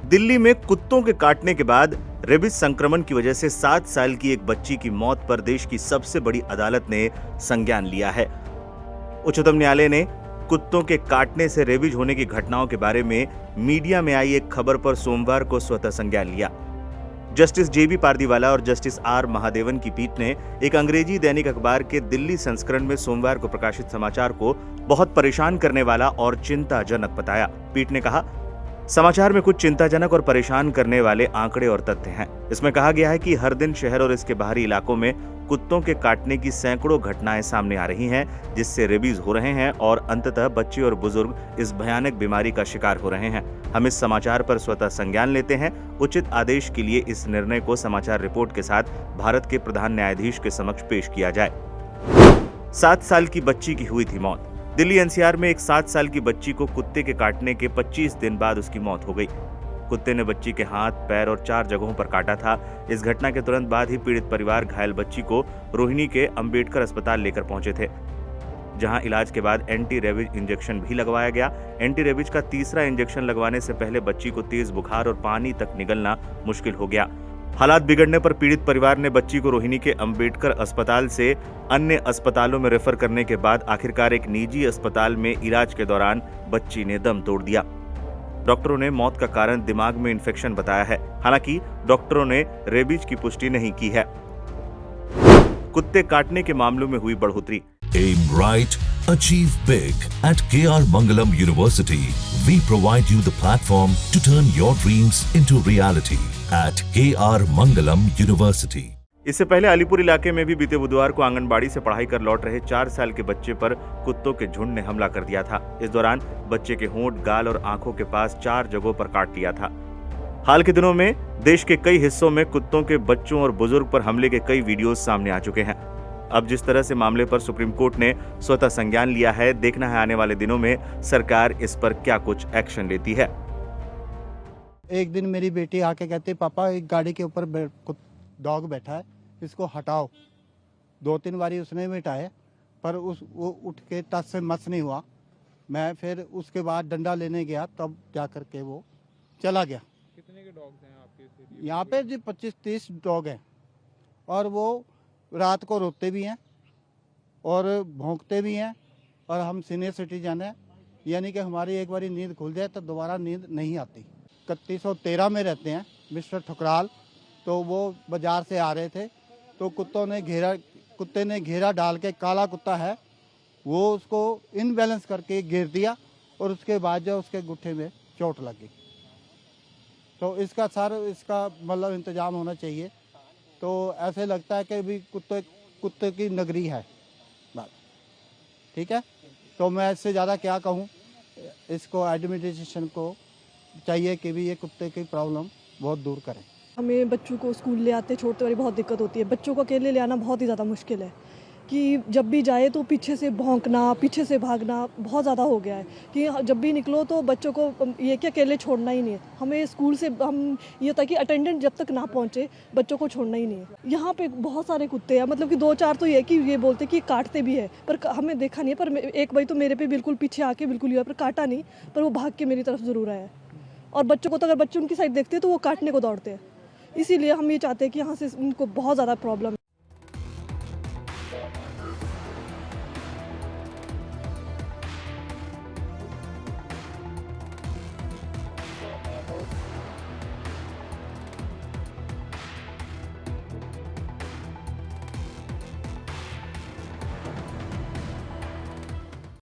दिल्ली में कुत्तों के काटने के बाद रेबीज संक्रमण की वजह से 7 साल की एक बच्ची की मौत पर देश की सबसे बड़ी अदालत ने संज्ञान लिया है। उच्चतम न्यायालय ने कुत्तों के काटने से रेबीज होने की घटनाओं के बारे में मीडिया में आई एक खबर पर सोमवार को स्वतः संज्ञान लिया। जस्टिस जेबी पारदीवाला और जस्टिस आर महादेवन की पीठ ने एक अंग्रेजी दैनिक अखबार के दिल्ली संस्करण में सोमवार को प्रकाशित समाचार को बहुत परेशान करने वाला और चिंताजनक बताया। पीठ ने कहा, समाचार में कुछ चिंताजनक और परेशान करने वाले आंकड़े और तथ्य हैं। इसमें कहा गया है कि हर दिन शहर और इसके बाहरी इलाकों में कुत्तों के काटने की सैकड़ों घटनाएं सामने आ रही हैं, जिससे रेबीज हो रहे हैं और अंततः बच्चे और बुजुर्ग इस भयानक बीमारी का शिकार हो रहे हैं। हम इस समाचार पर स्वतः संज्ञान लेते हैं। उचित आदेश के लिए इस निर्णय को समाचार रिपोर्ट के साथ भारत के प्रधान न्यायाधीश के समक्ष पेश किया जाए। 7 साल की बच्ची की हुई थी मौत। दिल्ली एनसीआर में एक 7 साल की बच्ची को कुत्ते के काटने के 25 दिन बाद उसकी मौत हो गई। कुत्ते ने बच्ची के हाथ, पैर और 4 जगहों पर काटा था। इस घटना के तुरंत बाद ही पीड़ित परिवार घायल बच्ची को रोहिणी के अंबेडकर अस्पताल लेकर पहुंचे थे, जहां इलाज के बाद एंटी रेबीज इंजेक्शन भी लगवाया गया। एंटी रेबीज का तीसरा इंजेक्शन लगवाने से पहले बच्ची को तेज बुखार और पानी तक निगलना मुश्किल हो गया। हालात बिगड़ने पर पीड़ित परिवार ने बच्ची को रोहिणी के अंबेडकर अस्पताल से अन्य अस्पतालों में रेफर करने के बाद आखिरकार एक निजी अस्पताल में इलाज के दौरान बच्ची ने दम तोड़ दिया। डॉक्टरों ने मौत का कारण दिमाग में इन्फेक्शन बताया है। हालांकि डॉक्टरों ने रेबीज की पुष्टि नहीं की है। कुत्ते काटने के मामलों में हुई बढ़ोतरी। Aim right, achieve big. At KR Mangalam University, we provide you the platform to turn your dreams into reality. At KR Mangalam University. इससे पहले अलीपुर इलाके में भी बीते बुधवार को आंगनबाड़ी से पढ़ाई कर लौट रहे 4 साल के बच्चे पर कुत्तों के झुंड ने हमला कर दिया था। इस दौरान बच्चे के होंठ, गाल और आंखों के पास 4 जगहों पर काट लिया था। हाल के दिनों में देश के कई हिस्सों में कुत्तों के बच्चों और बुजुर्ग पर हमले के कई वीडियोज सामने आ चुके हैं। अब जिस तरह से मामले पर सुप्रीम कोर्ट ने स्वतः संज्ञान लिया है, देखना है आने वाले दिनों में सरकार इस पर क्या कुछ एक्शन लेती है। एक दिन मेरी बेटी आके कहती, पापा एक गाड़ी के ऊपर डॉग बैठा है, इसको हटाओ। 2-3 बारी उसने भी हटाए, पर वो उठ के टस से मस नहीं हुआ। मैं फिर उसके बाद डंडा लेने गया, तब जा करके वो चला गया। कितने के डॉग्स हैं आपके? यहाँ पे जी 25-30 डॉग हैं, और वो रात को रोते भी हैं और भौंकते भी हैं। और हम सीनियर सिटीजन हैं, यानी कि हमारी एक बारी नींद खुल जाए तो दोबारा नींद नहीं आती। 3113 में रहते हैं मिस्टर ठुकराल। तो वो बाजार से आ रहे थे, तो कुत्ते ने घेरा डाल के, काला कुत्ता है वो, उसको इनबैलेंस करके गिर दिया और उसके बाद जो उसके गुट्ठे में चोट लग गई। तो इसका मतलब इंतजाम होना चाहिए। तो ऐसे लगता है कि भी कुत्ते की नगरी है। ठीक है, तो मैं इससे ज़्यादा क्या कहूँ। इसको एडमिनिस्ट्रेशन को चाहिए कि भी ये कुत्ते की प्रॉब्लम बहुत दूर करें। हमें बच्चों को स्कूल ले आते छोड़ते वाली बहुत दिक्कत होती है। बच्चों को अकेले ले आना बहुत ही ज़्यादा मुश्किल है कि जब भी जाए तो पीछे से भौंकना, पीछे से भागना बहुत ज़्यादा हो गया है कि जब भी निकलो तो बच्चों को ये कि अकेले छोड़ना ही नहीं है। हमें स्कूल से ये होता है कि अटेंडेंट जब तक ना पहुँचे बच्चों को छोड़ना ही नहीं है। यहाँ पे बहुत सारे कुत्ते हैं, मतलब कि 2-4 तो ये बोलते कि काटते भी है, पर हमें देखा नहीं है। पर एक भाई तो मेरे पे बिल्कुल पीछे आके बिल्कुल पर काटा नहीं, पर वो भाग के मेरी तरफ ज़रूर आया। और बच्चों को तो अगर बच्चे उनकी साइड देखते हैं तो वो काटने को दौड़ते हैं। इसीलिए हम ये चाहते हैं कि यहाँ से उनको बहुत ज़्यादा प्रॉब्लम